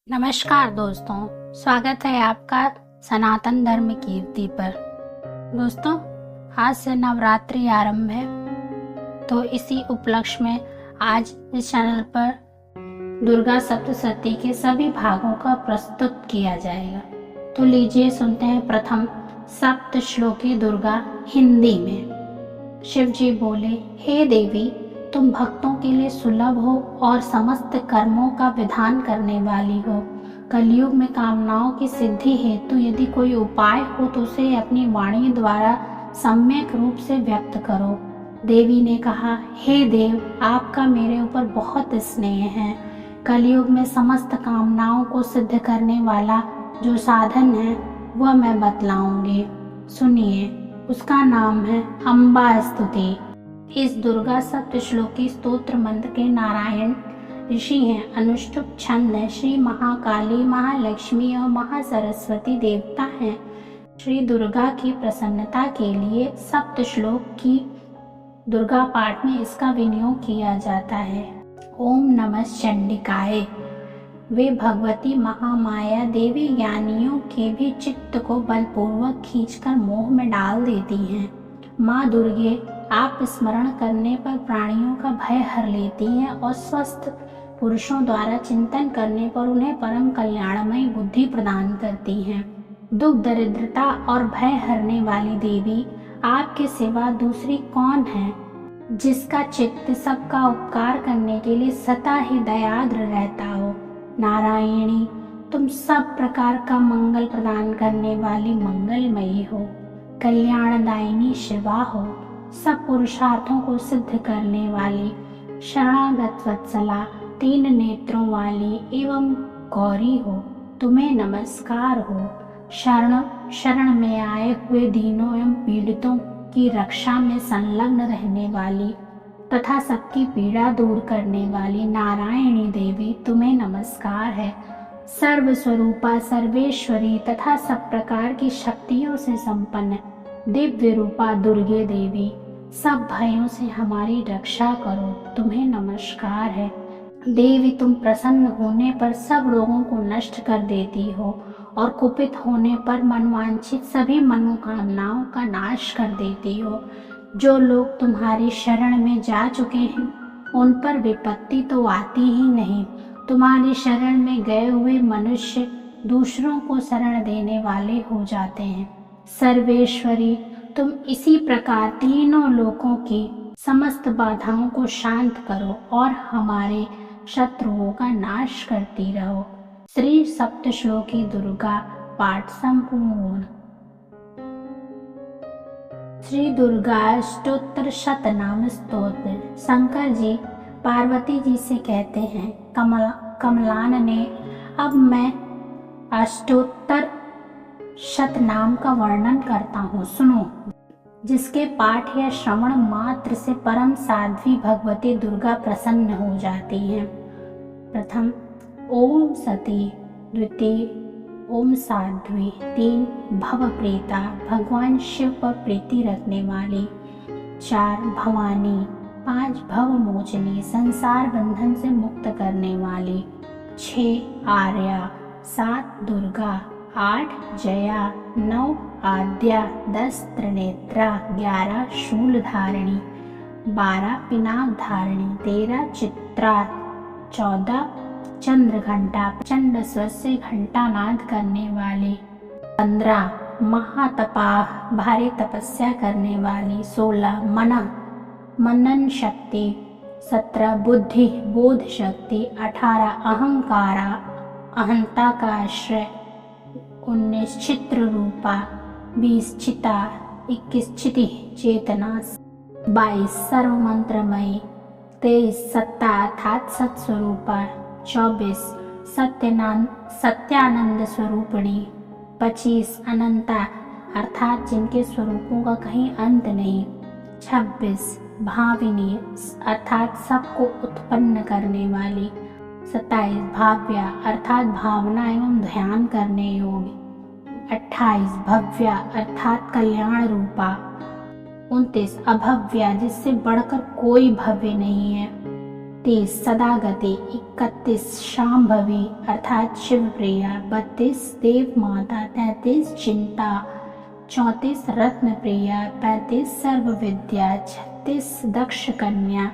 नमस्कार दोस्तों, स्वागत है आपका सनातन धर्म कीर्ति पर। दोस्तों, आज से नवरात्रि आरंभ है, तो इसी उपलक्ष्य में आज इस चैनल पर दुर्गा सप्तशती के सभी भागों का प्रस्तुत किया जाएगा। तो लीजिए सुनते हैं प्रथम सप्त श्लोकी दुर्गा हिंदी में। शिव जी बोले, हे देवी, तुम भक्तों के लिए सुलभ हो और समस्त कर्मों का विधान करने वाली हो। कलयुग में कामनाओं की सिद्धि हेतु यदि कोई उपाय हो तो उसे अपनी वाणी द्वारा सम्यक रूप से व्यक्त करो। देवी ने कहा, हे देव, आपका मेरे ऊपर बहुत स्नेह है। कलयुग में समस्त कामनाओं को सिद्ध करने वाला जो साधन है वह मैं बतलाऊंगी। सुनिए, उसका नाम है अम्बा स्तुति। इस दुर्गा सप्तश्लोकी स्तोत्र मंत्र के नारायण ऋषि हैं, अनुष्टुप छंद है, श्री महाकाली, महालक्ष्मी और महासरस्वती देवता हैं। श्री दुर्गा की प्रसन्नता के लिए सप्त श्लोक की दुर्गा पाठ में इसका विनियोग किया जाता है। ओम नमः चंडिकाय। वे भगवती महामाया देवी ज्ञानियों के भी चित्त को बलपूर्वक खींचकर मोह में डाल देती हैं। माँ दुर्गे आप स्मरण करने पर प्राणियों का भय हर लेती हैं और स्वस्थ पुरुषों द्वारा चिंतन करने पर उन्हें परम कल्याणमयी बुद्धि प्रदान करती हैं। दुख, दरिद्रता और भय हरने वाली देवी, आपके सिवा दूसरी कौन है जिसका चित्त सबका उपकार करने के लिए सदा ही दयाद्र रहता हो। नारायणी, तुम सब प्रकार का मंगल प्रदान करने वाली मंगलमयी हो, कल्याणदायिनी शिवा हो, सब पुरुषार्थों को सिद्ध करने वाली शरणागत वत्सला, तीन नेत्रों वाली एवं गौरी हो। तुम्हें नमस्कार हो। शरण में आए हुए दीनों एवं पीड़ितों की रक्षा में संलग्न रहने वाली तथा सबकी पीड़ा दूर करने वाली नारायणी देवी, तुम्हें नमस्कार है। सर्वस्वरूपा, सर्वेश्वरी तथा सब प्रकार की शक्तियों से संपन्न दिव्य रूपा दुर्गे देवी, सब भयों से हमारी रक्षा करो, तुम्हें नमस्कार है। देवी, तुम प्रसन्न होने पर सब रोगों को नष्ट कर देती हो और कुपित होने पर मनवांछित सभी मनोकामनाओं का नाश कर देती हो। जो लोग तुम्हारी शरण में जा चुके हैं उन पर विपत्ति तो आती ही नहीं। तुम्हारी शरण में गए हुए मनुष्य दूसरों को शरण देने वाले हो जाते हैं। सर्वेश्वरी, तुम इसी प्रकार तीनों लोकों की समस्त बाधाओं को शांत करो और हमारे शत्रुओं का नाश करती रहो। श्री सप्तश्लोकी दुर्गा पाठ संपूर्ण। श्री दुर्गा अष्टोत्तर शतनाम स्तोत्र। शंकर जी पार्वती जी से कहते हैं, कमलान ने, अब मैं अष्टोत्तर शतनाम का वर्णन करता हूँ, सुनो। जिसके पाठ या श्रवण मात्र से परम साध्वी भगवती दुर्गा प्रसन्न हो जाती हैं। प्रथम ओम सती, द्वितीय ओम साध्वी, तीन भव प्रीता, भगवान शिव पर प्रीति रखने वाली, चार भवानी, पांच भव मोचनी, संसार बंधन से मुक्त करने वाली, छह आर्या, सात दुर्गा, आठ जया, नौ आद्या, 10 त्रिनेत्रा, 11 शूल धारिणी, 12 पिनाक धारिणी, 13 चित्रा, 14 चंद्र घंटा प्रचंड स्वर से घंटा नाद करने वाली, 15 महातपा भारी तपस्या करने वाली, 16 मनन शक्ति, 17 बुद्धि बोध शक्ति, 18 अहंकारा अहंता का आश्रय, 19 चित्र रूपा, 20 चिता, 21 चिति चेतना, 22 सर्व मंत्रमयी, 23 सत्ता अर्थात सत्स्वरूपा, 24 सत्यानंद स्वरूपिणी, 25 अनंता अर्थात जिनके स्वरूपों का कहीं अंत नहीं, 26 भाविनी अर्थात सबको उत्पन्न करने वाली, 27 भाव्या अर्थात भावना एवं ध्यान करने योग्य, 28 भव्या अर्थात कल्याण रूपा, 29 अभव्या जिससे बढ़कर कोई भव्य नहीं है, 30 सदागति, 31 शांभवी अर्थात शिवप्रिया, 32 देव माता, 33 चिंता, 34 रत्न प्रिया, 35 सर्व विद्या, 36 दक्ष कन्या,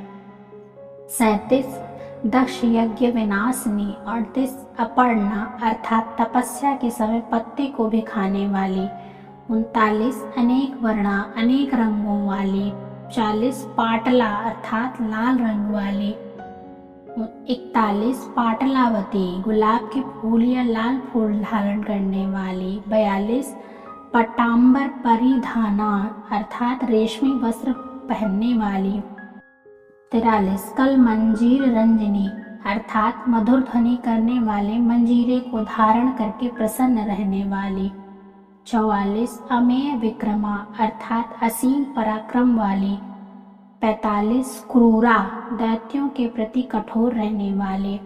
37 दक्ष यज्ञ विनाशिनी, 38 अपर्णा अर्थात तपस्या के समय पत्ते को भी खाने वाली, 39 अनेक वर्णा अनेक रंगों वाली, 40 पाटला अर्थात लाल रंग वाली, 41 पाटलावती गुलाब के फूल या लाल फूल धारण करने वाली, 42 पट्टांबर परिधाना अर्थात रेशमी वस्त्र पहनने वाली, 43 कल मंजीर रंजनी अर्थात मधुर ध्वनि करने वाले मंजीरे को धारण करके प्रसन्न रहने वाली, 44 अमेय विक्रमा अर्थात असीम पराक्रम वाली, 45 क्रूरा दैत्यों के प्रति कठोर रहने वाले,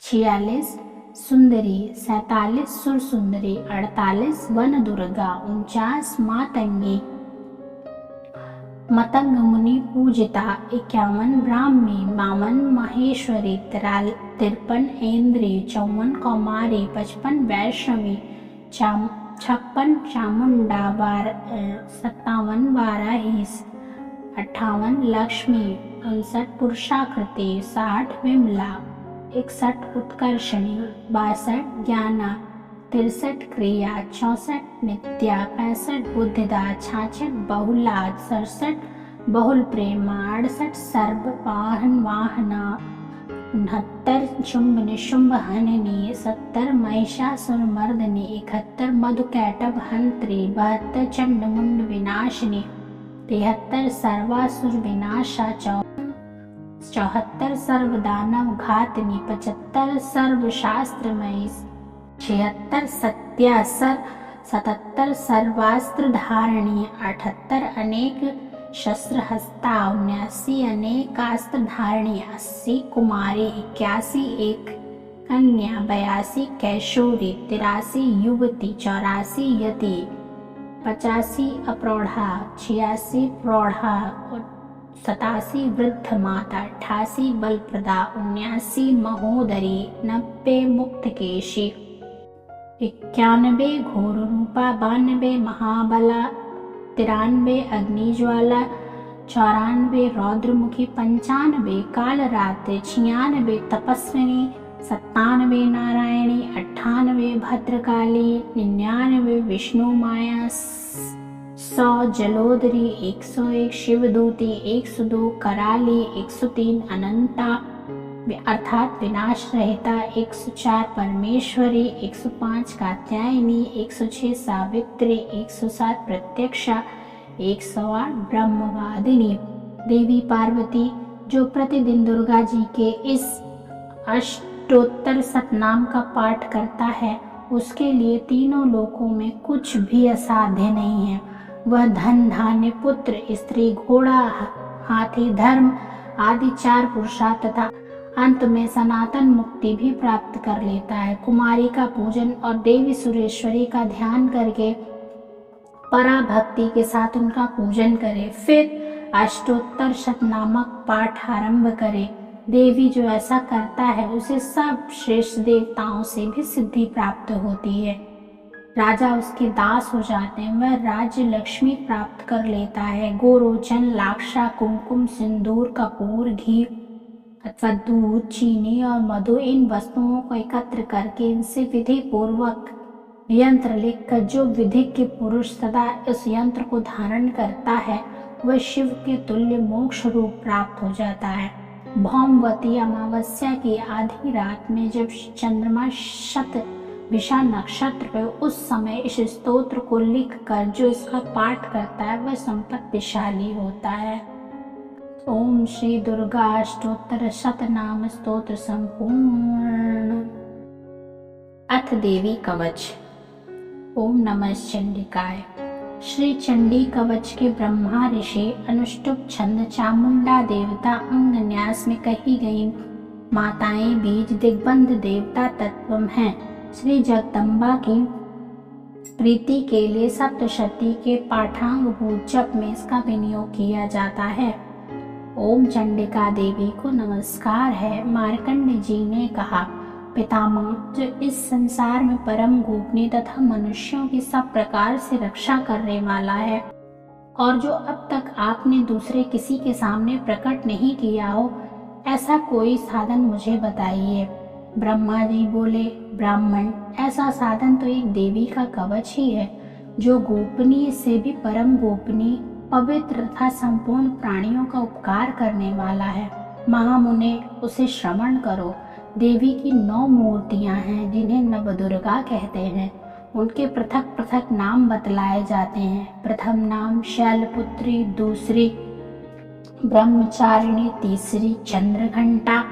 46 सुंदरी, 47 सुर सुंदरी, 48 वन दुर्गा, 49 मातंगी मतंग मुनि पूजिता, 51 ब्राह्मी, 52 महेश्वरी, 53 इंद्री, 54 कौमारी, 55 वैष्णवी, 56 चामुंडा, 57 वाराही, 58 लक्ष्मी, 59 पुरुषाकृति, 60 विमला, 61 उत्कर्षणी, 62 ज्ञाना, 63 क्रिया, 64 नित्या, 65 बुद्धिदा, 66 बहुला, 67 बहुल प्रेमा, 68 सर्व वाहन वाहना, 69 शुंभ निशुंभ हननी, 70 महिषासुर मर्दनी, 71 मधुकैटभ हंत्री, 72 चंड मुंड विनाशिनी, 73 सर्वासुर विनाशा, 74 सर्वदानव घातनी, 75 सर्वशास्त्रमयी, 76 सत्यासर, 77 सर्वास्त्र धारणी, 78 अनेक शस्त्र हस्ता, 79 अनेकास्त्र धारणी, 80 कुमारी, 81 एक कन्या, 82 कैशोरी, 83 युवती, 84 यति, 85 अप्रौढ़ा, 86 प्रौढ़ा, 87 वृद्ध माता, 88 बलप्रदा, 79 महोदरी, 90 मुक्तकेशी, 91 घोर रूपा, 92 महाबला, 93 अग्निज्वाला, 94 रौद्रमुखी, 95 कालरात्रि, 96 तपस्विनी, 97 नारायणी, 98 भद्रकाली, 99 विष्णु माया, 100 जलोदरी, 101 शिवदूती, 102 कराली, 103 अनंता अर्थात विनाश रहता, 104 परमेश्वरी, 105 कात्यायनी, 106 सावित्री, 107 प्रत्यक्षा, 108 ब्रह्मवादिनी। देवी पार्वती जो प्रतिदिन दुर्गा जी के इस अष्टोत्तर सतनाम का पाठ करता है उसके लिए तीनों लोकों में कुछ भी असाध्य नहीं है। वह धन धान्य पुत्र स्त्री घोड़ा हाथी धर्म आदि 4 पुरुषार्थ तथा अंत में सनातन मुक्ति भी प्राप्त कर लेता है। कुमारी का पूजन और देवी सुरेश्वरी का ध्यान करके पराभक्ति के साथ उनका पूजन करे, फिर अष्टोत्तर शतनामक पाठ आरंभ करे। देवी जो ऐसा करता है उसे सब श्रेष्ठ देवताओं से भी सिद्धि प्राप्त होती है। राजा उसके दास हो जाते हैं, वह राज्य लक्ष्मी प्राप्त कर लेता है। गोरोचन लाक्षा कुमकुम सिंदूर कपूर घी अथवा दूध चीनी और मधु इन वस्तुओं को एकत्र करके इनसे विधि पूर्वक यंत्र लिखकर जो विधिज्ञ पुरुष सदा इस यंत्र को धारण करता है वह शिव के तुल्य मोक्ष रूप प्राप्त हो जाता है। भौमवती अमावस्या की आधी रात में जब चंद्रमा शत विषा नक्षत्र पे उस समय इस स्तोत्र को लिखकर जो इसका पाठ करता है वह संपत्तिशाली होता है। ओम श्री दुर्गा अष्टोत्तर शतनाम स्तोत्र संपूर्ण। अथ देवी कवच। ओम नमः चंडिकाय। श्री चंडी कवच के ब्रह्मा ऋषि अनुष्टुप छंद चामुंडा देवता अंग न्यास में कही गई माताएं बीज दिग्बंध देवता तत्व हैं। श्री जगदम्बा की प्रीति के लिए सप्तशती के पाठांगभूत जप में इसका विनियोग किया जाता है। ओम चंडिका देवी को नमस्कार है। मार्कंड जी ने कहा, पितामह, जो इस संसार में परम गोपनीय तथा मनुष्यों की सब प्रकार से रक्षा करने वाला है और जो अब तक आपने दूसरे किसी के सामने प्रकट नहीं किया हो, ऐसा कोई साधन मुझे बताइए। ब्रह्मा जी बोले, ब्राह्मण, ऐसा साधन तो एक देवी का कवच ही है, जो गोपनीय से भी परम गोपनीय, पवित्र तथा संपूर्ण प्राणियों का उपकार करने वाला है। महामुने, उसे श्रवण करो। देवी की 9 मूर्तियां हैं, जिन्हें नवदुर्गा कहते हैं। उनके पृथक पृथक नाम बतलाए जाते हैं। प्रथम नाम शैलपुत्री, दूसरी ब्रह्मचारिणी, तीसरी चंद्रघंटा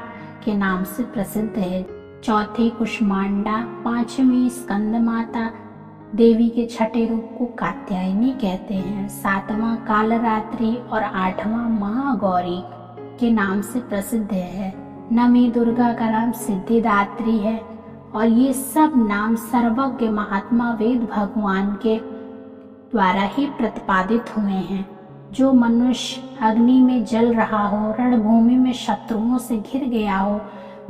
के नाम से प्रसिद्ध है, चौथी कुष्मांडा, 5वीं स्कंदमाता। देवी के छठे रूप को कात्यायनी कहते हैं, 7वां कालरात्रि और 8वां महागौरी के नाम से प्रसिद्ध है। 9वीं दुर्गा का नाम सिद्धिदात्री है और ये सब नाम सर्वज्ञ महात्मा वेद भगवान के द्वारा ही प्रतिपादित हुए हैं। जो मनुष्य अग्नि में जल रहा हो, रणभूमि में शत्रुओं से घिर गया हो,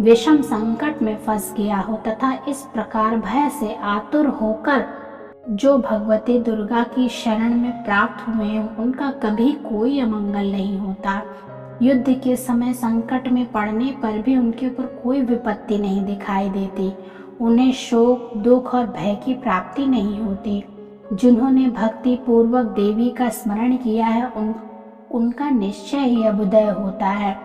विषम संकट में फंस गया हो तथा इस प्रकार भय से आतुर होकर जो भगवती दुर्गा की शरण में प्राप्त हुए हैं, उनका कभी कोई अमंगल नहीं होता। युद्ध के समय संकट में पड़ने पर भी उनके ऊपर कोई विपत्ति नहीं दिखाई देती। उन्हें शोक, दुख और भय की प्राप्ति नहीं होती। जिन्होंने भक्ति पूर्वक देवी का स्मरण किया है, उनका निश्चय ही अभ्युदय होता है।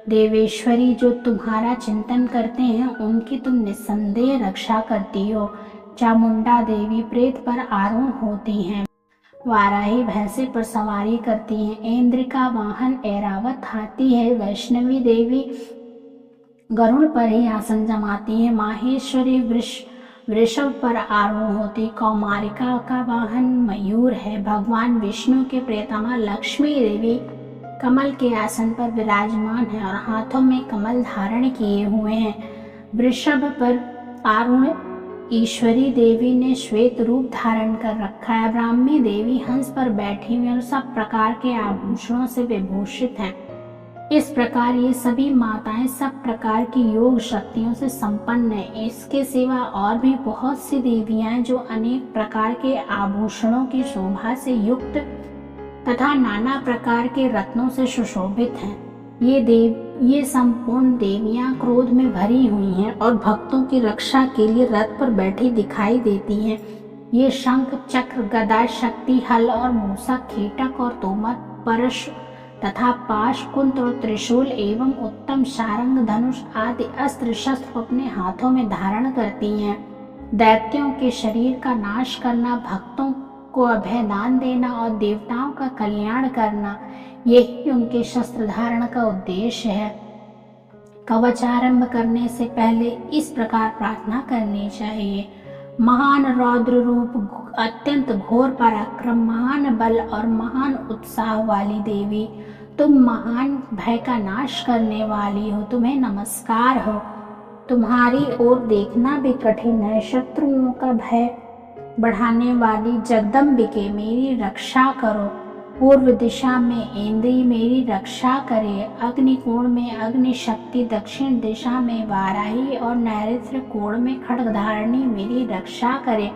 देवेश्वरी, जो तुम्हारा चिंतन करते हैं, उनकी तुम निस्संदेह रक्षा करती हो। चामुंडा देवी प्रेत पर आरूढ़ होती हैं, वाराही भैंसे पर सवारी करती हैं, इंद्र का वाहन ऐरावत हाथी है, वैष्णवी देवी गरुड़ पर ही आसन जमाती है, माहेश्वरी वृषभ पर आरूढ़ होती, कौमारिका का वाहन मयूर है, भगवान विष्णु के प्रियतमा लक्ष्मी देवी कमल के आसन पर विराजमान है और हाथों में कमल धारण किए हुए हैं। वृषभ पर आरूढ़ ईश्वरी देवी ने श्वेत रूप धारण कर रखा है। ब्राह्मी देवी हंस पर बैठी हुई और सब प्रकार के आभूषणों से विभूषित हैं। इस प्रकार ये सभी माताएं सब प्रकार की योग शक्तियों से संपन्न है। इसके सिवा और भी बहुत सी देवियां जो अनेक प्रकार के आभूषणों की शोभा से युक्त तथा नाना प्रकार के रत्नों से सुशोभित हैं। ये संपूर्ण देवियां क्रोध में भरी हुई हैं और भक्तों की रक्षा के लिए रथ पर बैठी दिखाई देती हैं। ये शंख, चक्र, गदा, शक्ति, हल और मूसक, कीटक और तोमर, परश तथा पाश, कुंत और त्रिशूल एवं उत्तम सारंग, धनुष आदि अस्त्र शस्त्र अपने हाथों में धारण करती हैं। दैत्यों के शरीर का नाश करना, भक्तों को अभयदान देना और देवताओं का कल्याण करना, यही उनके शस्त्र धारण का उद्देश्य है। कवच आरंभ करने से पहले इस प्रकार प्रार्थना करनी चाहिए। महान रौद्र रूप, अत्यंत घोर पराक्रम, महान बल और महान उत्साह वाली देवी, तुम महान भय का नाश करने वाली हो, तुम्हें नमस्कार हो। तुम्हारी ओर देखना भी कठिन है। शत्रुओं का भय बढ़ाने वाली जगदम्बिके, मेरी रक्षा करो। पूर्व दिशा में इंद्री मेरी रक्षा करे, अग्निकोण में अग्नि शक्ति, दक्षिण दिशा में वाराही और नैऋत्य कोण में खड्गधारिणी मेरी रक्षा करे।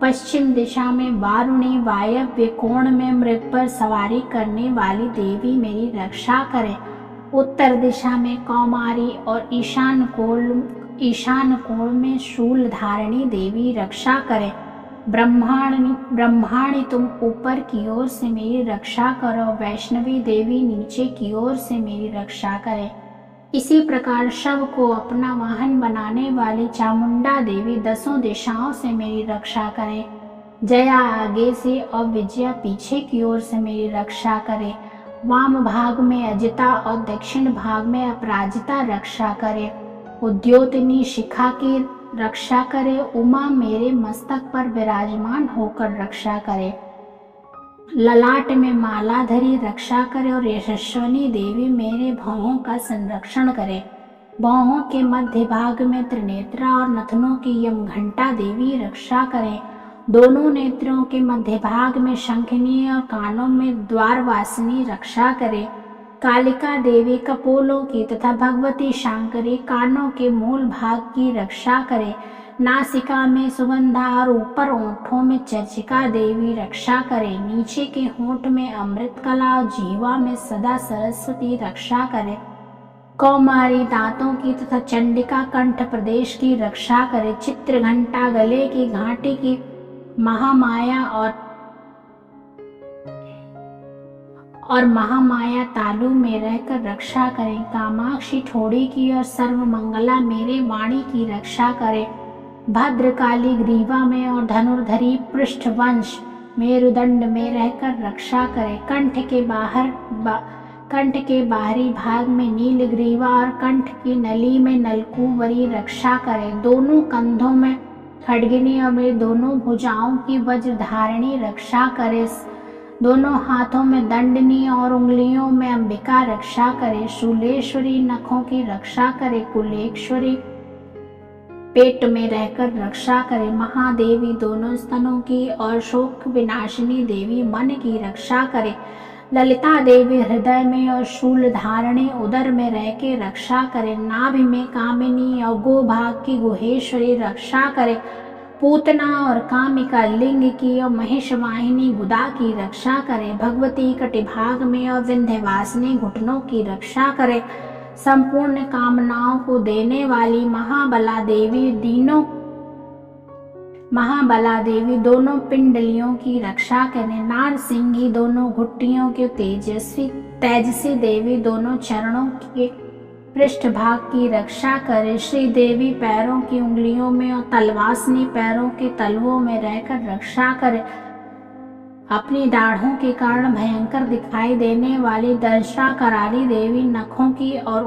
पश्चिम दिशा में वारुणी, वायव्य कोण में मृग पर सवारी करने वाली देवी मेरी रक्षा करे। उत्तर दिशा में कौमारी और ईशान कोण में शूल धारिणी देवी रक्षा करे। ब्रह्माणी तुम ऊपर की ओर से मेरी रक्षा करो, वैष्णवी देवी नीचे की ओर से मेरी रक्षा करे। इसी प्रकार शव को अपना वाहन बनाने वाली चामुंडा देवी 10 दिशाओं से मेरी रक्षा करे। जया आगे से और विजया पीछे की ओर से मेरी रक्षा करे। वाम भाग में अजिता और दक्षिण भाग में अपराजिता रक्षा करे। उद्योतनी शिखा की रक्षा करे। उमा मेरे मस्तक पर विराजमान होकर रक्षा करे। ललाट में मालाधरी रक्षा करे और यशस्विनी देवी मेरे भौहों का संरक्षण करे। भौहों के मध्य भाग में त्रिनेत्रा और नथनों की यमघंटा देवी रक्षा करे। दोनों नेत्रों के मध्य भाग में शंखिनी और कानों में द्वारवासिनी रक्षा करे। कालिका देवी कपोलों की तथा भगवती शांकरी कानों के मूल भाग की रक्षा करे। नासिका में सुगंधा और ऊपर ओंठों में चर्चिका देवी रक्षा करे। नीचे के होंठ में अमृत कला और जीवा में सदा सरस्वती रक्षा करे। कौमारी दांतों की तथा चंडिका कंठ प्रदेश की रक्षा करे। चित्र घंटा गले की घाटी की महामाया और महामाया तालु में रहकर रक्षा करें। कामाक्षी ठोड़ी की और सर्वमंगला मेरे वाणी की रक्षा करे। भद्रकाली ग्रीवा में और धनुर्धरी पृष्ठवंश मेरुदंड में रहकर रक्षा करे। कंठ के बाहरी भाग में नील ग्रीवा और कंठ की नली में नलकूवरी रक्षा करे। दोनों कंधों में खड्गिनी और मेरी दोनों भुजाओं की वज्रधारिणी रक्षा करे। दोनों हाथों में दंडनी और उंगलियों में अंबिका रक्षा करे। शूलेश्वरी नखों की रक्षा करे। कुलेश्वरी पेट में रहकर रक्षा करे। महादेवी दोनों स्तनों की और शोक विनाशिनी देवी मन की रक्षा करे। ललिता देवी हृदय में और शूल धारणी उदर में रह के रक्षा करे। नाभि में कामिनी और गोभाग की गुहेश्वरी रक्षा करे। पूतना और कामिका लिंग की और महेशवाहिनी गुदा की रक्षा करे। भगवती कटिभाग में और विंध्यवासिनी घुटनों की रक्षा करे। संपूर्ण कामनाओं को देने वाली महाबला देवी दोनों पिंडलियों की रक्षा करें। नारसिंही दोनों घुट्टियों के तेजस्वी देवी दोनों चरणों के पृष्ठभाग की रक्षा करे। श्री देवी पैरों की उंगलियों में और तलवासनी पैरों के तलवों में रहकर रक्षा करे। अपनी दाढ़ों के कारण भयंकर दिखाई देने वाली दंश्रा कराली देवी नखों की और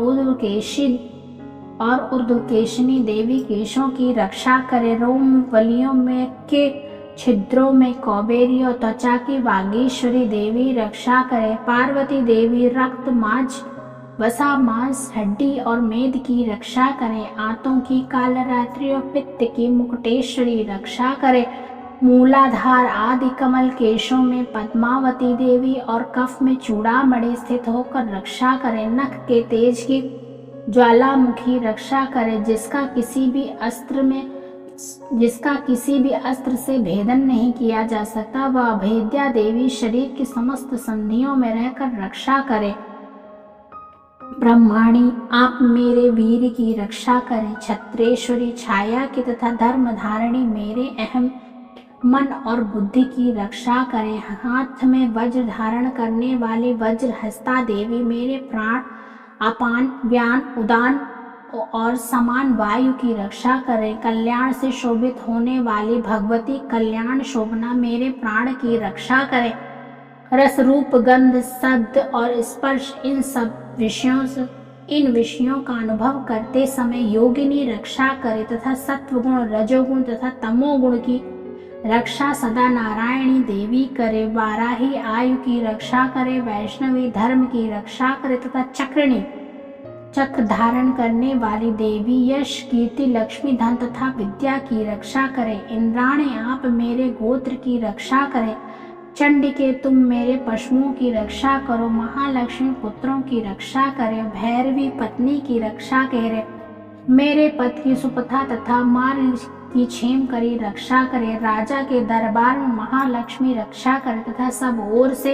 ऊर्ध्वकेशिनी देवी केशों की रक्षा करे। रोम वलियों में के छिद्रों में कौबेरी और त्वचा की वागीश्वरी देवी रक्षा करे। पार्वती देवी रक्त मांस वसा मांस हड्डी और मेद की रक्षा करे। आंतों की कालरात्रि और पित्त की मुकुटेश्वरी रक्षा करे। मूलाधार आदि कमल केशों में पद्मावती देवी और कफ में चूड़ामणि स्थित होकर रक्षा करे। नख के तेज की ज्वालामुखी रक्षा करे। जिसका किसी भी अस्त्र से भेदन नहीं किया जा सकता, वह अभेद्या देवी शरीर की समस्त संधियों में रहकर रक्षा करे। ब्रह्माणी आप मेरे वीर की रक्षा करें। छत्रेश्वरी छाया की तथा धर्म धारिणी मेरे अहम मन और बुद्धि की रक्षा करें। हाथ में वज्र धारण करने वाली वज्र हस्ता देवी मेरे प्राण अपान व्यान उदान और समान वायु की रक्षा करें। कल्याण से शोभित होने वाली भगवती कल्याण शोभना मेरे प्राण की रक्षा करें। रस रूप गंध शब्द और स्पर्श इन विषयों का अनुभव करते समय योगिनी रक्षा करे तथा सत्वगुण रजोगुण तथा तमोगुण की रक्षा सदा नारायणी देवी करे। वाराही आयु की रक्षा करे। वैष्णवी धर्म की रक्षा करे तथा चक्र धारण करने वाली देवी यश कीर्ति लक्ष्मी धन तथा विद्या की रक्षा करे। इंद्राणी आप मेरे गोत्र की रक्षा करे। चंडिके तुम मेरे पशुओं की रक्षा करो। महालक्ष्मी पुत्रों की रक्षा करे। भैरवी पत्नी की रक्षा करे। मेरे पद की सुपथा तथा मार्ग की क्षेम करी रक्षा करे। राजा के दरबार में महालक्ष्मी रक्षा करे तथा सब ओर से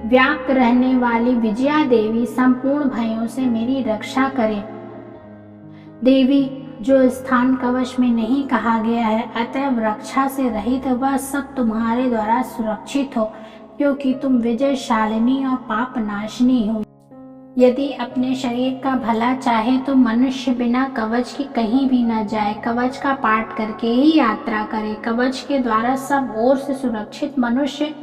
व्याप्त रहने वाली विजया देवी संपूर्ण भयों से मेरी रक्षा करे। देवी जो स्थान कवच में नहीं कहा गया है, अतएव रक्षा से रहित वह सब तुम्हारे द्वारा सुरक्षित हो, क्योंकि तुम विजयशालिनी और पाप नाशिनी हो। यदि अपने शरीर का भला चाहे तो मनुष्य बिना कवच के कहीं भी न जाए, कवच का पाठ करके ही यात्रा करे। कवच के द्वारा सब ओर से सुरक्षित मनुष्य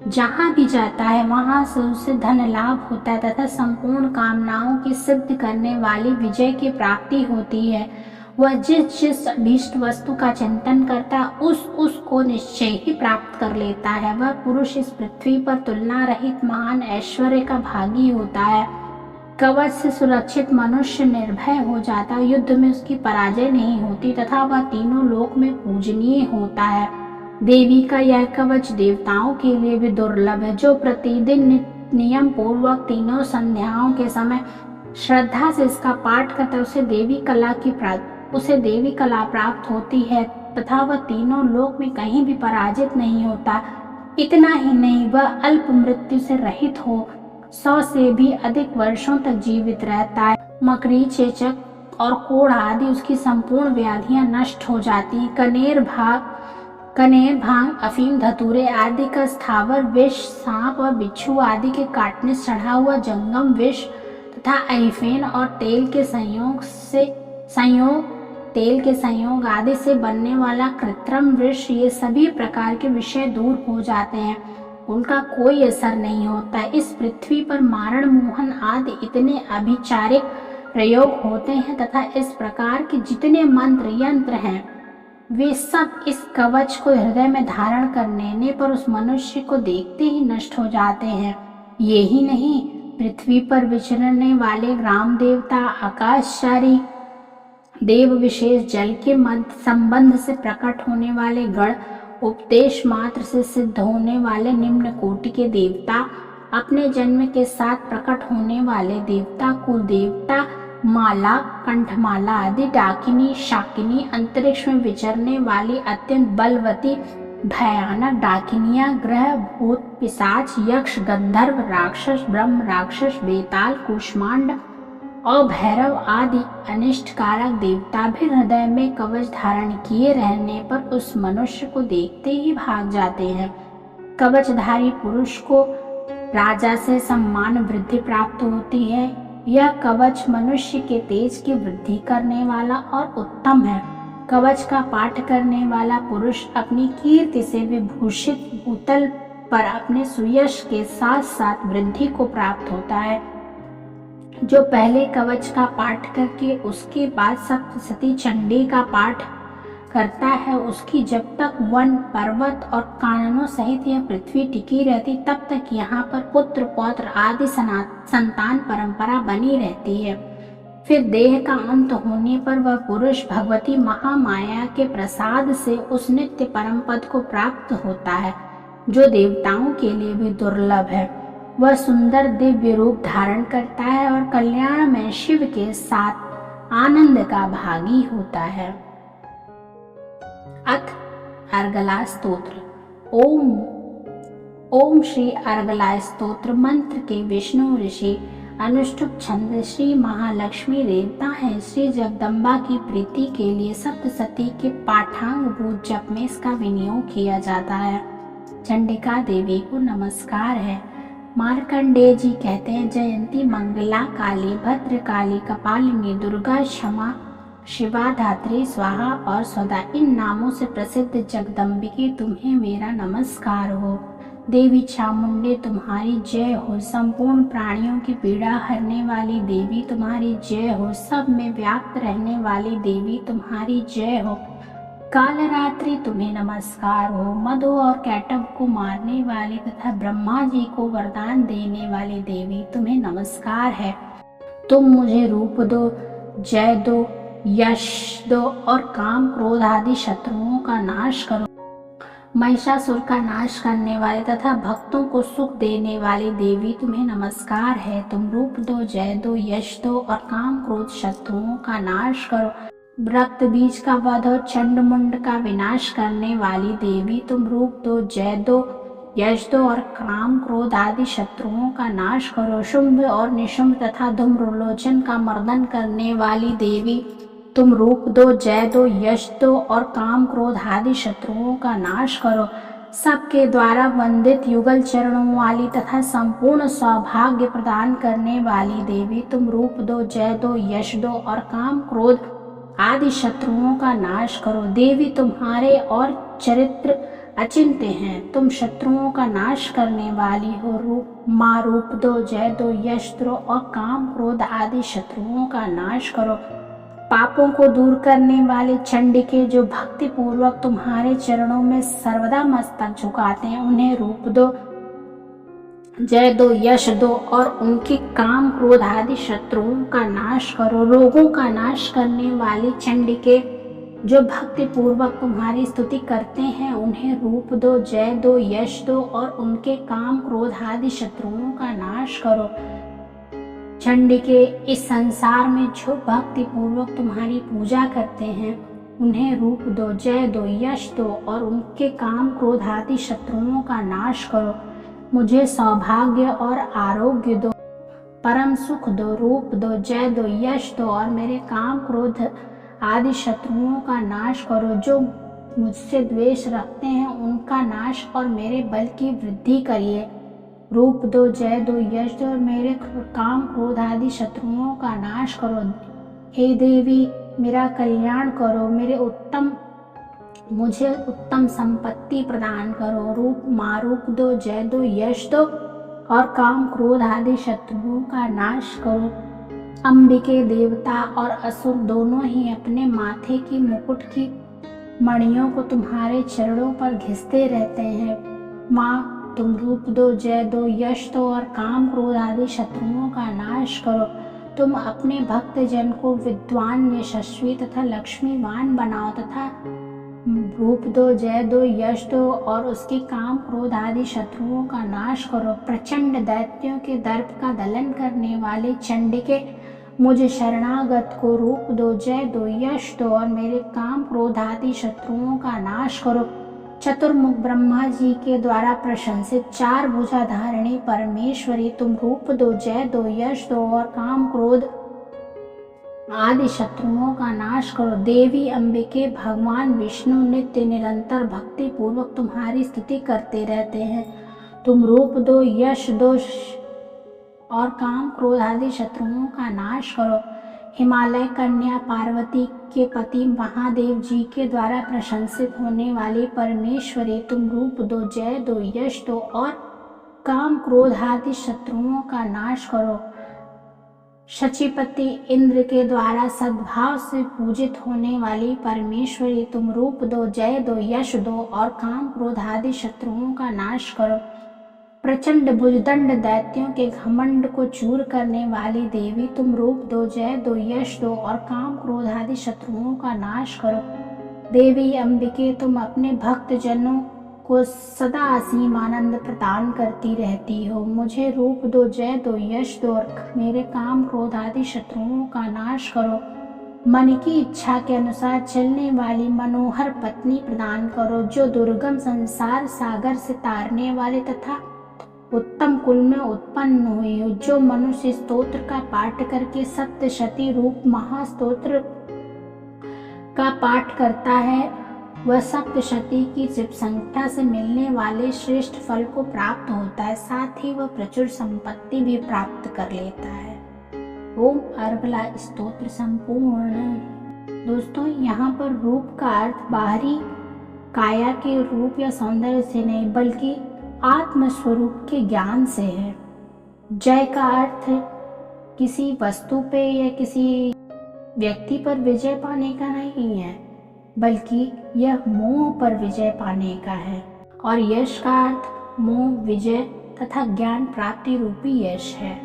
जहाँ भी जाता है वहाँ से उसे धन लाभ होता है तथा संपूर्ण कामनाओं की सिद्ध करने वाली विजय की प्राप्ति होती है। वह जिस अभीष्ट वस्तु का चिंतन करता उसको निश्चय ही प्राप्त कर लेता है। वह पुरुष इस पृथ्वी पर तुलना रहित महान ऐश्वर्य का भागी होता है। कवच से सुरक्षित मनुष्य निर्भय हो जाता है। युद्ध में उसकी पराजय नहीं होती तथा वह तीनों लोक में पूजनीय होता है। देवी का यह कवच देवताओं के लिए भी दुर्लभ है। जो प्रतिदिन नियम पूर्वक तीनों संध्याओं के समय श्रद्धा से इसका पाठ करता है उसे देवी कला प्राप्त होती है तथा वह तीनों लोक में कहीं भी पराजित नहीं होता। इतना ही नहीं, वह अल्प मृत्यु से रहित हो 100 से भी अधिक वर्षों तक जीवित रहता है। मकड़ी, चेचक और कोढ़ आदि उसकी संपूर्ण व्याधियां नष्ट हो जाती। कनेर, भांग, अफीम, धतूरे आदि का स्थावर विष, सांप और बिच्छू आदि के काटने से चढ़ा हुआ जंगम विष तथा अहिफेन और तेल के संयोग आदि से बनने वाला कृत्रिम विष, ये सभी प्रकार के विषय दूर हो जाते हैं, उनका कोई असर नहीं होता। इस पृथ्वी पर मारण, मोहन आदि इतने अभिचारिक प्रयोग होते हैं तथा इस प्रकार के जितने मंत्र यंत्र हैं वे सब इस कवच को हृदय में धारण करने पर उस मनुष्य को देखते ही नष्ट हो जाते हैं। ये ही नहीं, पृथ्वी पर विचरने वाले ग्राम देवता, आकाशचारी देव, विशेष जल के मध्य संबंध से प्रकट होने वाले गण, उपदेश मात्र से सिद्ध होने वाले निम्न कोटि के देवता, अपने जन्म के साथ प्रकट होने वाले देवता, कुल देवता, माला, कंठमाला आदि, डाकिनी, शाकिनी, अंतरिक्ष में विचरने वाली अत्यंत बलवती भयानक डाकिनियां, ग्रह, भूत, पिशाच, यक्ष, गंधर्व, राक्षस, ब्रह्म राक्षस, बेताल, कुष्मांड और भैरव आदि अनिष्टकारक देवता भी हृदय में कवच धारण किए रहने पर उस मनुष्य को देखते ही भाग जाते हैं। कवचधारी पुरुष को राजा से सम्मान वृद्धि प्राप्त होती है। यह कवच मनुष्य के तेज की वृद्धि करने वाला और उत्तम है। कवच का पाठ करने वाला पुरुष अपनी कीर्ति से विभूषित भूतल पर अपने सुयश के साथ साथ वृद्धि को प्राप्त होता है। जो पहले कवच का पाठ करके उसके बाद सप्तशती चंडी का पाठ करता है, उसकी जब तक वन, पर्वत और काननों सहित यह पृथ्वी टिकी रहती तब तक यहाँ पर पुत्र, पौत्र आदि संतान परंपरा बनी रहती है। फिर देह का अंत होने पर वह पुरुष भगवती महामाया के प्रसाद से उस नित्य परम पद को प्राप्त होता है जो देवताओं के लिए भी दुर्लभ है। वह सुंदर दिव्य रूप धारण करता है और कल्याण में शिव के साथ आनंद का भागी होता है। अथ अर्गला स्तोत्र। ओम श्री अर्गला स्तोत्र मंत्र के विष्णु ऋषि अनुष्टुप छंद श्री महालक्ष्मी देवता है। श्री जगदम्बा की प्रीति के लिए सप्तशती के पाठांग भूत जप में इसका विनियोग किया जाता है। चंडिका देवी को नमस्कार है। मार्कंडेय जी कहते हैं, जयंती, मंगला, काली, भद्रकाली, कपालिनी, दुर्गा, क्षमा, शिवा, धात्री, स्वाहा और सदा, इन नामों से प्रसिद्ध जगदम्बिके तुम्हें मेरा नमस्कार हो। देवी चामुंडे तुम्हारी जय हो। संपूर्ण प्राणियों की पीड़ा हरने वाली देवी तुम्हारी जय हो। सब में व्याप्त रहने वाली देवी तुम्हारी जय हो। कालरात्रि तुम्हें नमस्कार हो। मधु और कैटब को मारने वाली तथा ब्रह्मा जी को वरदान देने वाली देवी तुम्हें नमस्कार है। तुम मुझे रूप दो, जय दो, यश दो और काम, क्रोध आदि शत्रुओं का नाश करो। महिषासुर का नाश करने वाले तथा भक्तों को सुख देने वाली देवी तुम्हें नमस्कार है। तुम रूप दो, जय दो, यश दो और काम, क्रोध शत्रुओं का नाश करो। रक्त बीज का वध और चंड मुंड का विनाश करने वाली देवी तुम रूप दो, जय दो, यश दो और काम, क्रोध आदि शत्रुओं का नाश करो। शुंभ और निशुंभ तथा धूम्रलोचन का मर्दन करने वाली देवी तुम रूप दो, जय दो, यश दो और काम, क्रोध आदि शत्रुओं का नाश करो। सबके द्वारा वंदित युगल चरणों वाली तथा संपूर्ण सौभाग्य प्रदान करने वाली देवी तुम रूप दो, जय दो, यश दो और काम, क्रोध आदि शत्रुओं का नाश करो। देवी तुम्हारे और चरित्र अचिंत्य हैं। तुम शत्रुओं का नाश करने वाली हो। माँ रूप दो, जय दो, यश दो और काम, क्रोध आदि शत्रुओं का नाश करो। पापों को दूर करने वाले चंडिके जो भक्ति पूर्वक तुम्हारे चरणों में सर्वदा मस्तक झुकाते हैं, उन्हें रूप दो, जय दो, यश दो और उनके काम, क्रोध आदि शत्रुओं का नाश करो। रोगों का नाश करने वाली चंडिके जो भक्ति पूर्वक तुम्हारी स्तुति करते हैं उन्हें रूप दो, जय दो, यश दो और उनके काम क्रोध आदि शत्रुओं का नाश करो। चंडिके, इस संसार में जो भक्ति पूर्वक तुम्हारी पूजा करते हैं उन्हें रूप दो, जय दो, यश दो और उनके काम क्रोध आदि शत्रुओं का नाश करो। मुझे सौभाग्य और आरोग्य दो, परम सुख दो, रूप दो, जय दो, यश दो और मेरे काम क्रोध आदि शत्रुओं का नाश करो। जो मुझसे द्वेष रखते हैं उनका नाश और मेरे बल की वृद्धि करिए। रूप दो, जय दो, यश दो और मेरे काम क्रोध आदि शत्रुओं का नाश करो। हे देवी, मेरा कल्याण करो, मुझे उत्तम संपत्ति प्रदान करो। रूप दो, जय दो, यश दो और काम क्रोध आदि शत्रुओं का नाश करो। अंबिके, देवता और असुर दोनों ही अपने माथे की मुकुट की मणियों को तुम्हारे चरणों पर घिसते रहते हैं। माँ, तुम रूप दो, जय दो, यश दो और काम क्रोध आदि शत्रुओं का नाश करो। तुम अपने भक्त जन को विद्वान, यशस्वी तथा लक्ष्मीवान बनाओ तथा रूप दो, जय दो, यश दो और उसके काम क्रोध आदि शत्रुओं का नाश करो। प्रचंड दैत्यों के दर्प का दलन करने वाले चंडिके, मुझे शरणागत को रूप दो, जय दो, यश दो और मेरे काम क्रोध आदि शत्रुओं का नाश करो। चतुर्मुख ब्रह्मा जी के द्वारा प्रशंसित चार भुजा धारिणी परमेश्वरी, तुम रूप दो, जय दो, यश दो और काम क्रोध आदि शत्रुओं का नाश करो। देवी अंबिके, भगवान विष्णु नित्य निरंतर भक्ति पूर्वक तुम्हारी स्तुति करते रहते हैं। तुम रूप दो, यश दो और काम क्रोध आदि शत्रुओं का नाश करो। हिमालय कन्या पार्वती के पति महादेव जी के द्वारा प्रशंसित होने वाली परमेश्वरी, तुम रूप दो, जय दो, यश दो और काम क्रोध आदि शत्रुओं का नाश करो। शचीपति इंद्र के द्वारा सद्भाव से पूजित होने वाली परमेश्वरी, तुम रूप दो, जय दो, यश दो और काम क्रोध आदि शत्रुओं का नाश करो। प्रचंड भुजदंड दैत्यों के घमंड को चूर करने वाली देवी, तुम रूप दो, जय दो, यश दो और काम क्रोध आदि शत्रुओं का नाश करो। देवी अंबिके, तुम अपने भक्त जनों को सदा असीम आनंद प्रदान करती रहती हो। मुझे रूप दो, जय दो, यश दो और मेरे काम क्रोध आदि शत्रुओं का नाश करो। मन की इच्छा के अनुसार चलने वाली मनोहर पत्नी प्रदान करो, जो दुर्गम संसार सागर से तारने वाले तथा उत्तम कुल में उत्पन्न हुई हो। जो मनुष्य स्तोत्र का पाठ करके सप्तशती रूप महास्तोत्र का पाठ करता है वह सप्तशती की जप संख्या से मिलने वाले श्रेष्ठ फल को प्राप्त होता है, साथ ही वह प्रचुर संपत्ति भी प्राप्त कर लेता है। ओम अर्गला स्तोत्र संपूर्ण। दोस्तों, यहाँ पर रूप का अर्थ बाहरी काया के रूप या सौंदर्य से नहीं बल्कि आत्म स्वरूप के ज्ञान से है। जय का अर्थ किसी वस्तु पे या किसी व्यक्ति पर विजय पाने का नहीं है, बल्कि यह मोह पर विजय पाने का है। और यश का अर्थ मोह, विजय तथा ज्ञान प्राप्ति रूपी यश है।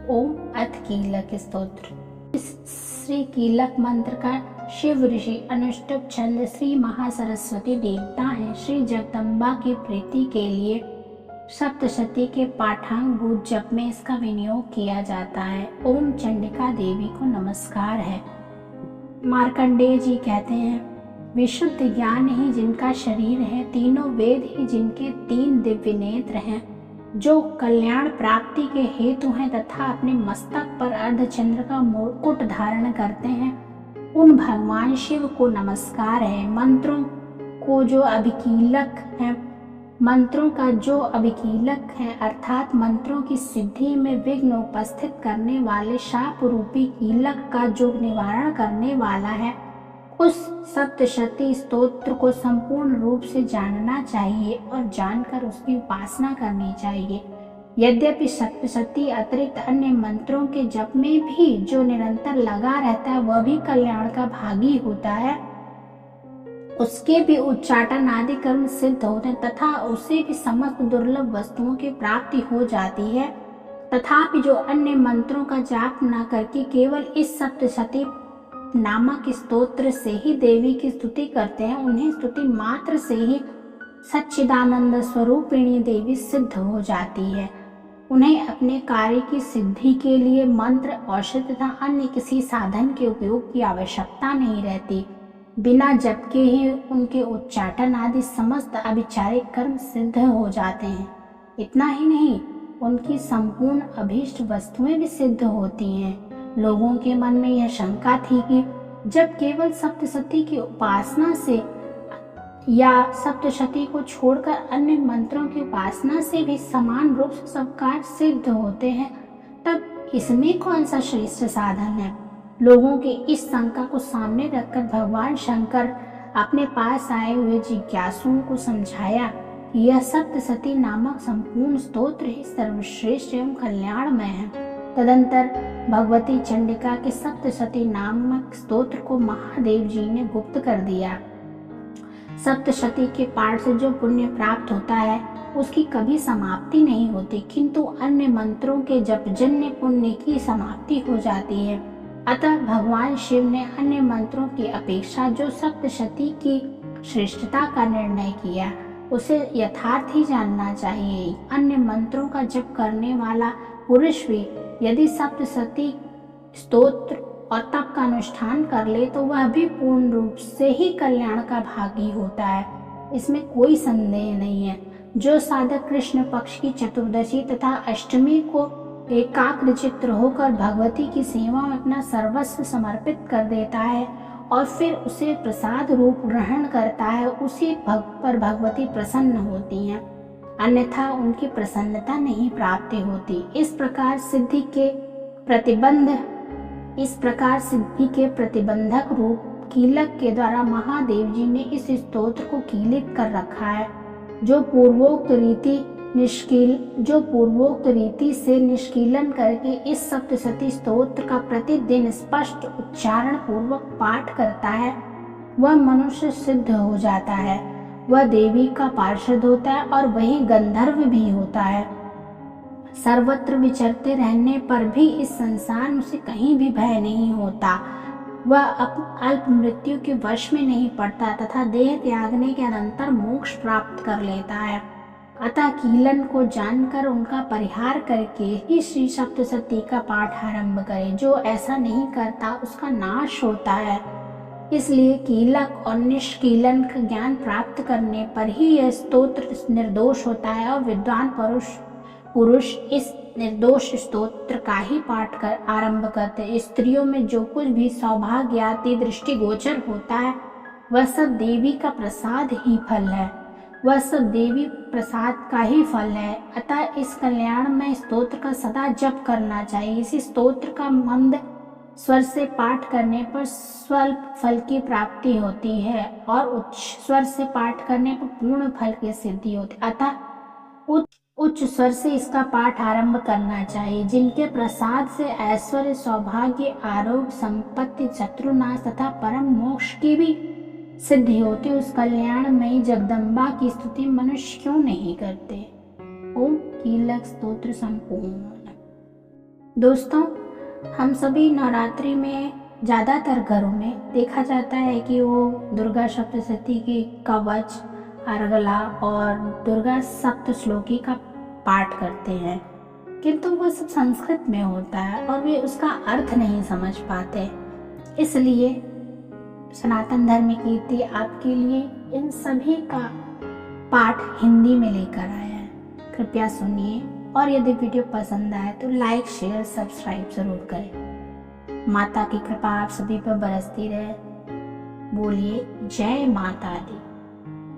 ओम अथ कीलक स्तोत्र। इस श्री कीलक मंत्र का शिव ऋषि अनुष्टुप छंद श्री महासरस्वती देवता हैं। श्री जगदम्बा की प्रीति के लिए सप्तशती के पाठांगभूत जप में इसका विनियोग किया जाता है। ओम चंडिका देवी को नमस्कार है। मार्कंडेय जी कहते हैं, विशुद्ध ज्ञान ही जिनका शरीर है, तीनों वेद ही जिनके तीन दिव्य नेत्र हैं, जो कल्याण प्राप्ति के हेतु हैं तथा अपने मस्तक पर अर्धचंद्र का मुकुट धारण करते हैं, उन भगवान शिव को नमस्कार है। मंत्रों का जो अभिकीलक है अर्थात मंत्रों की सिद्धि में विघ्न उपस्थित करने वाले शाप रूपी कीलक का जो निवारण करने वाला है, उस सप्तशती स्तोत्र को संपूर्ण रूप से जानना चाहिए और जानकर उसकी उपासना करनी चाहिए। यद्यपि सप्तशती अतिरिक्त अन्य मंत्रों के जप में भी जो निरंतर लगा रहता है वह भी कल्याण का भागी होता है, उसके भी उच्चाटन आदि कर्म सिद्ध होते हैं तथा उसे भी समस्त दुर्लभ वस्तुओं की प्राप्ति हो जाती है। तथापि जो अन्य मंत्रों का जाप न करके केवल इस सप्तशती नामक स्तोत्र से ही देवी की स्तुति करते हैं, उन्हें स्तुति मात्र से ही सच्चिदानंद स्वरूपिणी देवी सिद्ध हो जाती है। उन्हें अपने कार्य की सिद्धि के लिए मंत्र, औषध तथा अन्य किसी साधन के उपयोग की आवश्यकता नहीं रहती। बिना जप के ही उनके उच्चाटन आदि समस्त अभिचारिक कर्म सिद्ध हो जाते हैं। इतना ही नहीं, उनकी संपूर्ण अभीष्ट वस्तुएं भी सिद्ध होती हैं। लोगों के मन में यह शंका थी कि जब केवल सप्तशती की उपासना से या सप्तशती को छोड़कर अन्य मंत्रों की उपासना से भी समान रूप से सब कार्य सिद्ध होते हैं, तब इसमें कौन सा श्रेष्ठ साधन है। लोगों के इस शंका को सामने रखकर भगवान शंकर अपने पास आए हुए जिज्ञासुओं को समझाया कि यह सप्तशती नामक संपूर्ण स्तोत्र ही सर्वश्रेष्ठ एवं कल्याणमय है। तदंतर भगवती चंडिका के सप्तशती नामक स्तोत्र को महादेव जी ने गुप्त कर दिया। सप्तशती के पाठ से जो पुण्य प्राप्त होता है उसकी कभी समाप्ति नहीं होती, किंतु अन्य मंत्रों के जपजन्य पुण्य की समाप्ति हो जाती है। अतः भगवान शिव ने अन्य मंत्रों की अपेक्षा जो सप्तशती की श्रेष्ठता का निर्णय किया उसे यथार्थ ही जानना चाहिए। अन्य मंत्रों का जप करने वाला पुरुष भी यदि सप्तशती स्तोत्र और तप का अनुष्ठान कर ले तो वह भी पूर्ण रूप से ही कल्याण का भागी होता है, इसमें कोई संदेह नहीं है। जो साधक कृष्ण पक्ष की चतुर्दशी तथा अष्टमी को एकाग्र चित्त होकर भगवती की सेवा में अपना सर्वस्व समर्पित कर देता है और फिर उसे प्रसाद रूप ग्रहण करता है, उसी पर भगवती प्रसन्न होती हैं, अन्यथा उनकी प्रसन्नता नहीं प्राप्त होती। इस प्रकार सिद्धि के प्रतिबंधक रूप कीलक के द्वारा महादेव जी ने इस स्तोत्र को कीलित कर रखा है, जो पूर्वोक्त रीति से निष्कीलन करके इस सप्तशती स्तोत्र का प्रतिदिन स्पष्ट उच्चारण पूर्वक पाठ करता है, वह मनुष्य सिद्ध हो जाता है, वह देवी का पार्षद होता है और वही गंधर्व भी होता है। सर्वत्र विचरते रहने पर भी इस संसार में उसे कहीं भी भय नहीं होता। वह अल्प मृत्यु के वश में नहीं पड़ता तथा देह त्यागने के अनंतर मोक्ष प्राप्त कर लेता है। अतः कीलन को जानकर उनका परिहार करके ही श्री सप्तशती का पाठ आरंभ करें। जो ऐसा नहीं करता उसका नाश होता है। इसलिए कीलक और निष्कीलन का ज्ञान प्राप्त करने पर ही यह स्तोत्र निर्दोष होता है और विद्वान पुरुष इस निर्दोष स्तोत्र का ही पाठ कर आरंभ करते। स्त्रियों में जो कुछ भी सौभाग्याति दृष्टिगोचर होता है वह सब देवी का प्रसाद ही फल है, वह सब देवी प्रसाद का ही फल है। अतः इस कल्याण में स्तोत्र का सदा जप करना चाहिए। इसी स्तोत्र का मंद स्वर से पाठ करने पर स्वल्प फल की प्राप्ति होती है और उच्च स्वर से पाठ करने पर पूर्ण फल की सिद्धि होती है। अतः उच्च स्वर से इसका पाठ आरंभ करना चाहिए। जिनके प्रसाद से ऐश्वर्य, सौभाग्य, आरोग्य, संपत्ति, शत्रुनाश तथा परम मोक्ष की भी सिद्धि होती, उस कल्याणमयी जगदम्बा की स्तुति मनुष्य क्यों नहीं करते। ओम कीलक स्तोत्र संपूर्ण। दोस्तों, हम सभी नवरात्रि में ज़्यादातर घरों में देखा जाता है कि वो दुर्गा सप्तशती की कवच, अर्गला और दुर्गा सप्तश्लोकी का पाठ करते हैं, किंतु वो सब संस्कृत में होता है और वे उसका अर्थ नहीं समझ पाते। इसलिए सनातन धर्म कीर्ति आपके लिए इन सभी का पाठ हिंदी में लेकर आया है। कृपया सुनिए और यदि वीडियो पसंद आए तो लाइक, शेयर, सब्सक्राइब जरूर करें। माता की कृपा आप सभी पर बरसती रहे। बोलिए जय माता दी।